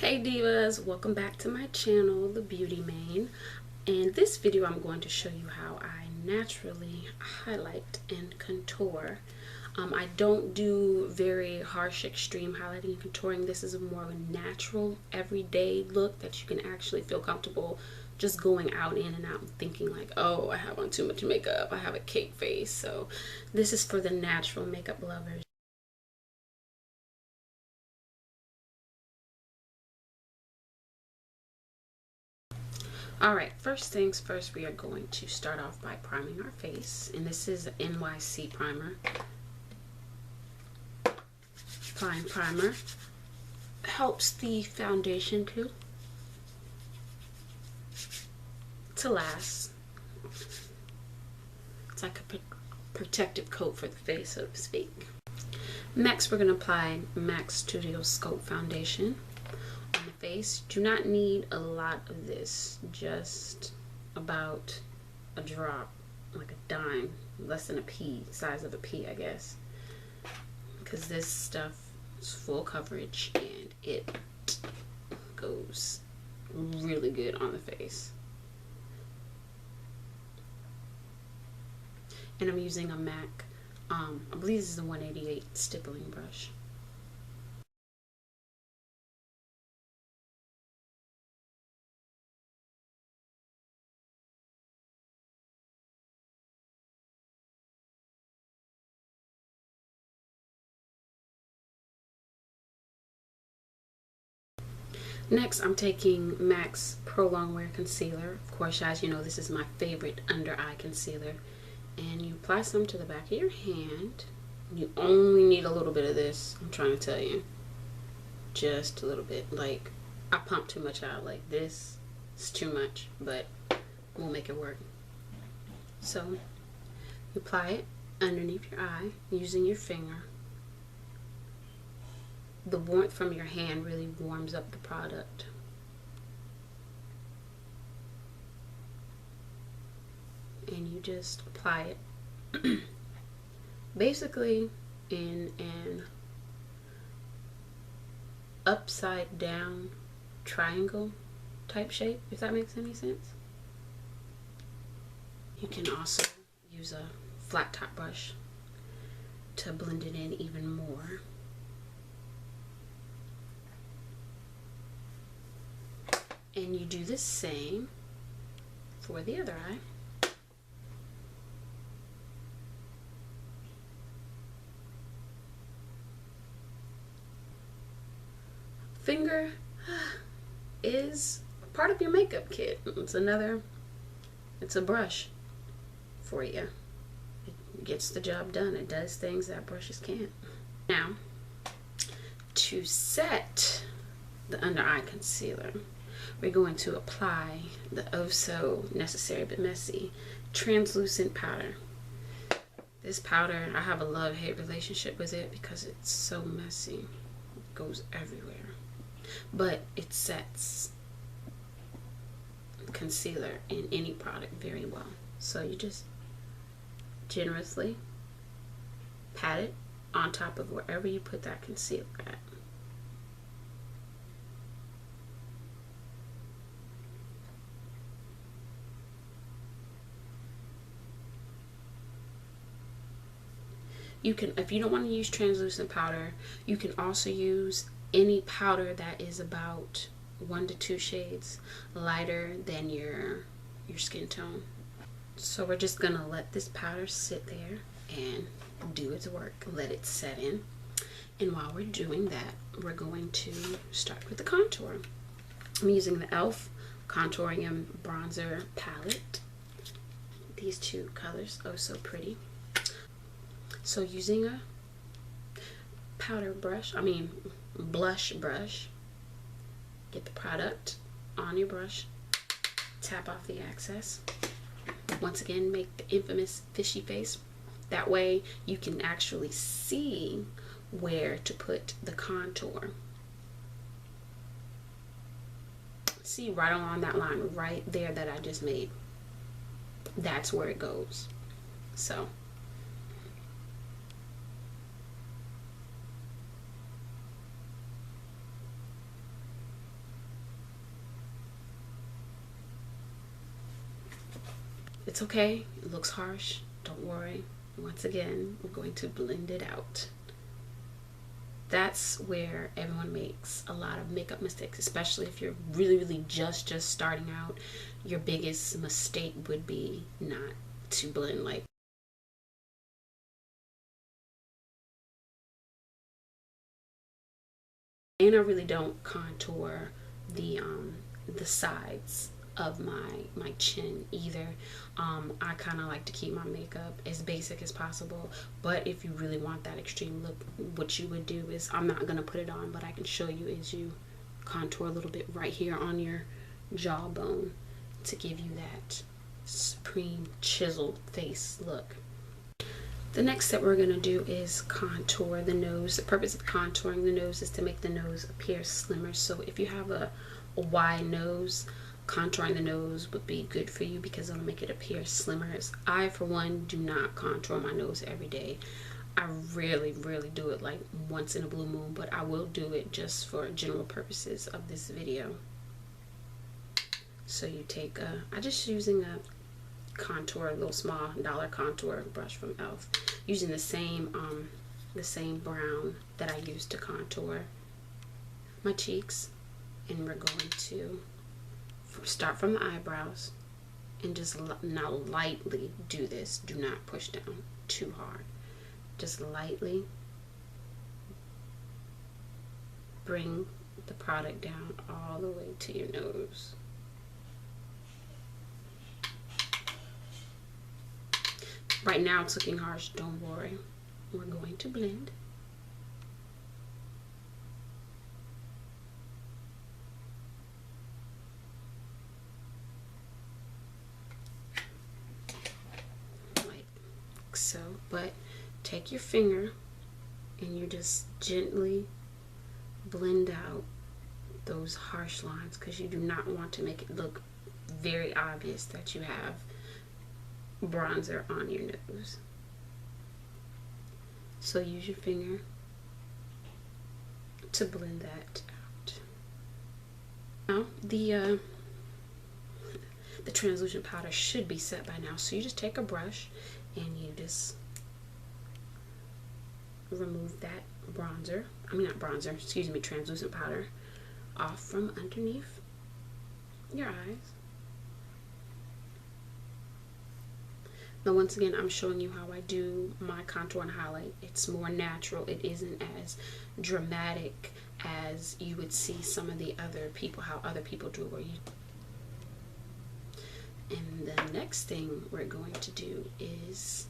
Hey divas, welcome back to my channel, The Beauty Mane. In this video I'm going to show you how I naturally highlight and contour. I don't do very harsh extreme highlighting and contouring. This is a more of a natural everyday look that you can actually feel comfortable just going out in and out and thinking like, oh, I have on too much makeup, I have a cake face. So this is for the natural makeup lovers. Alright, first things first, we are going to start off by priming our face. And this is NYC primer. Applying primer helps the foundation to last. It's like a protective coat for the face, so to speak. Next, we're going to apply MAC Studio Sculpt Foundation on the face. Do not need a lot of this, just about a drop, like a dime, less than a pea, size of a pea, I guess, because this stuff is full coverage and it goes really good on the face. And I'm using a MAC, I believe this is a 188 stippling brush. Next, I'm taking MAC's Pro Longwear Concealer. Of course, as you know, this is my favorite under eye concealer. And you apply some to the back of your hand. You only need a little bit of this, I'm trying to tell you. Just a little bit. Like, I pump too much out. Like, this is too much, but we'll make it work. So, you apply it underneath your eye using your finger. The warmth from your hand really warms up the product. And you just apply it basically in an upside down triangle type shape, if that makes any sense. You can also use a flat top brush to blend it in even more. And you do the same for the other eye. Finger is part of your makeup kit. It's a brush for you. It gets the job done. It does things that brushes can't. Now, to set the under eye concealer, we're going to apply the oh so necessary but messy translucent powder. This powder, I have a love-hate relationship with it because it's so messy. It goes everywhere. But it sets concealer in any product very well. So you just generously pat it on top of wherever you put that concealer at. You can, if you don't want to use translucent powder, you can also use any powder that is about 1 to 2 shades lighter than your skin tone. So we're just gonna let this powder sit there and do its work, let it set in. And while we're doing that, we're going to start with the contour. I'm using the e.l.f. Contouring and Bronzer palette. These two colors, oh so pretty. So using a powder brush, blush brush, get the product on your brush, tap off the excess. Once again, make the infamous fishy face. That way you can actually see where to put the contour. See right along that line right there that I just made. That's where it goes. So It's okay. It looks harsh. Don't worry. Once again, we're going to blend it out. That's where everyone makes a lot of makeup mistakes, especially if you're really just starting out. Your biggest mistake would be not to blend like. And I really don't contour the sides of my chin either. I kind of like to keep my makeup as basic as possible, but if you really want that extreme look, what you would do is, I'm not gonna put it on, but I can show you, is you contour a little bit right here on your jawbone to give you that supreme chiseled face look. The next step we're going to do is contour the nose. The purpose of contouring the nose is to make the nose appear slimmer. So if you have a wide nose, contouring the nose would be good for you because it'll make it appear slimmer. I, for one, do not contour my nose every day. I rarely do it like once in a blue moon, but I will do it just for general purposes of this video. So you take I'm just using a contour, a little small dollar contour brush from e.l.f. using the same brown that I used to contour my cheeks, and we're going to start from the eyebrows and just now lightly do this. Do not push down too hard. Just lightly bring the product down all the way to your nose. Right now it's looking harsh, don't worry. We're going to blend. Like so, but take your finger and you just gently blend out those harsh lines, because you do not want to make it look very obvious that you have bronzer on your nose. So use your finger to blend that out. Now the translucent powder should be set by now, so you just take a brush and you just remove that translucent powder off from underneath your eyes. Now once again, I'm showing you how I do my contour and highlight. It's more natural. It isn't as dramatic as you would see some of the other people, how other people do it. And the next thing we're going to do is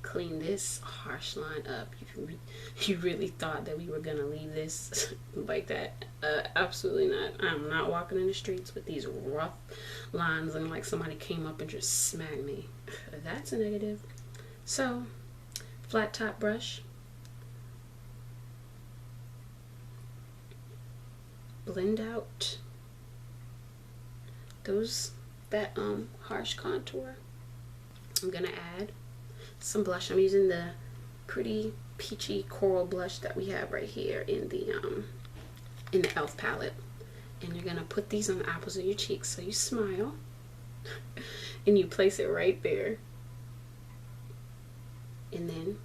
clean this harsh line up. You really thought that we were gonna leave this like that? Absolutely not. I'm not walking in the streets with these rough lines and like somebody came up and just smacked me. That's a negative. So, flat top brush, blend out that harsh contour. I'm gonna add some blush. I'm using the pretty peachy coral blush that we have right here in the e.l.f. palette, and you're gonna put these on the apples of your cheeks. So you smile and you place it right there, and then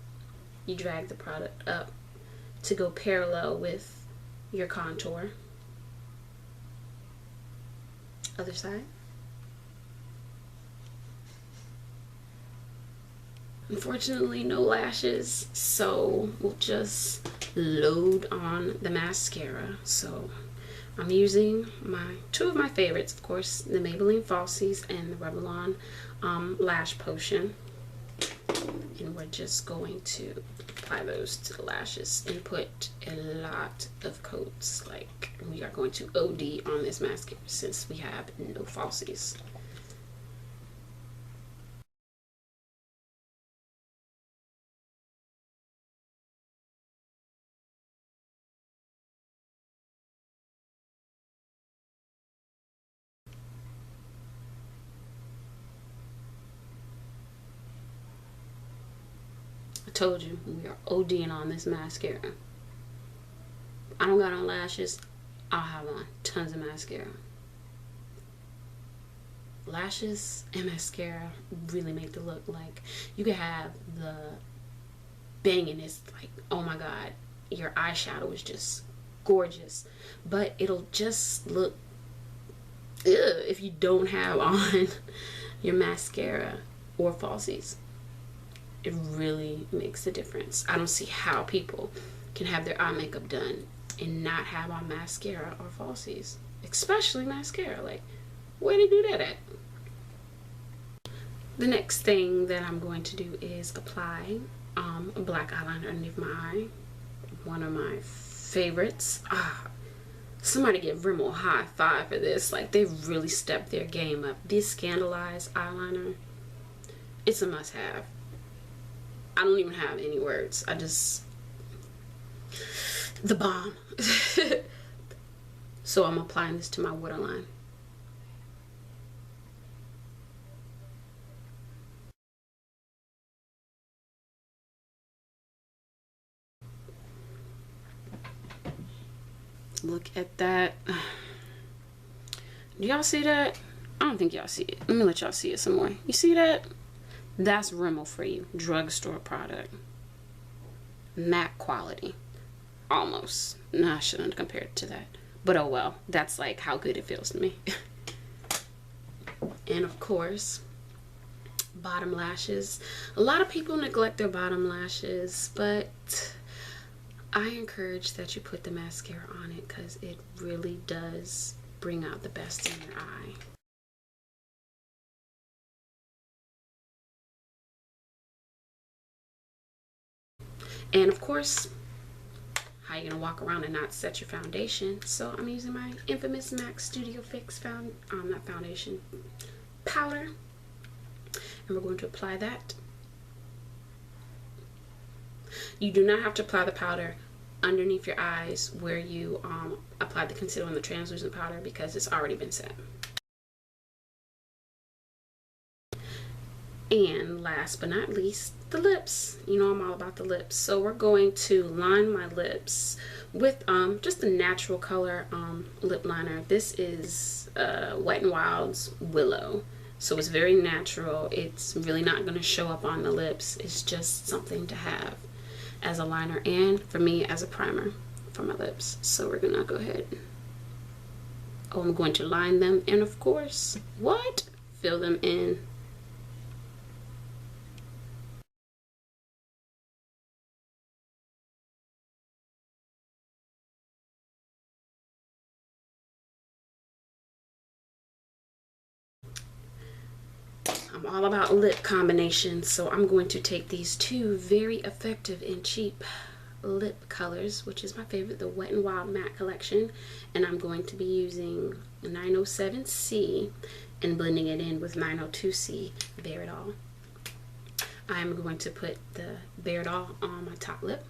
you drag the product up to go parallel with your contour. Other side. Unfortunately, no lashes, so we'll just load on the mascara. So I'm using two of my favorites, of course, the Maybelline Falsies and the Revlon Lash Potion. And we're just going to apply those to the lashes and put a lot of coats. Like, we are going to OD on this mascara since we have no falsies. Told you, we are ODing on this mascara. I don't got on lashes, I'll have on tons of mascara. lashes and mascara really make the look. Like, you could have the bangingest, like, oh my god, your eyeshadow is just gorgeous, but it'll just look if you don't have on your mascara or falsies. It really makes a difference. I don't see how people can have their eye makeup done and not have on mascara or falsies, especially mascara. Like, where do you do that at? The next thing that I'm going to do is apply a black eyeliner underneath my eye. One of my favorites. Somebody give Rimmel a high five for this. Like, they really stepped their game up. This Scandalized eyeliner, it's a must-have. I don't even have any words. The bomb. So I'm applying this to my waterline. Look at that. Do y'all see that? I don't think y'all see it. Let me let y'all see it some more. You see that? That's Rimmel for you. Drugstore product. MAC quality. Almost. No, I shouldn't compare it to that. But oh well. That's like how good it feels to me. And of course, bottom lashes. A lot of people neglect their bottom lashes, but I encourage that you put the mascara on it because it really does bring out the best in your eye. And of course, how you gonna walk around and not set your foundation? So I'm using my infamous MAC Studio Fix not foundation, powder, and we're going to apply that. You do not have to apply the powder underneath your eyes where you apply the concealer and the translucent powder because it's already been set. And last but not least, the lips. You know I'm all about the lips. So we're going to line my lips with just a natural color lip liner. This is Wet n Wild's Willow. So it's very natural. It's really not going to show up on the lips. It's just something to have as a liner and for me as a primer for my lips. So we're gonna go ahead. I'm going to line them and of course, fill them in. I'm all about lip combinations, so I'm going to take these two very effective and cheap lip colors, which is my favorite, the Wet n Wild Matte Collection, and I'm going to be using 907C and blending it in with 902C Bare It All. I'm going to put the Bare It All on my top lip.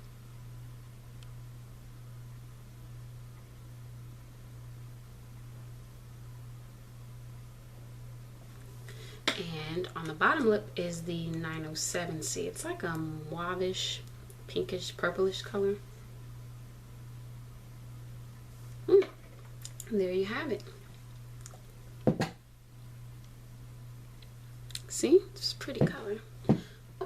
And on the bottom lip is the 907C. It's like a mauvish, pinkish, purplish color. There you have it. See? It's a pretty color.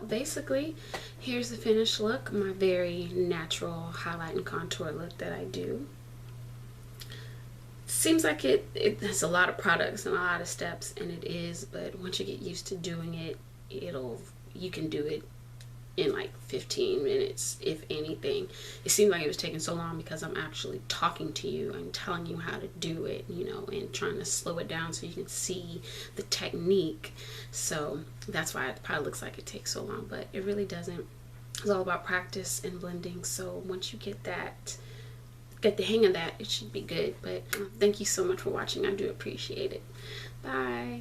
Basically, here's the finished look. My very natural highlight and contour look that I do. Seems like it has a lot of products and a lot of steps, and it is, but once you get used to doing it, you can do it in like 15 minutes, if anything. It seemed like it was taking so long because I'm actually talking to you and telling you how to do it, you know, and trying to slow it down so you can see the technique. So that's why it probably looks like it takes so long, but it really doesn't. It's all about practice and blending. So once you get the hang of that, it should be good. But thank you so much for watching. I do appreciate it. Bye.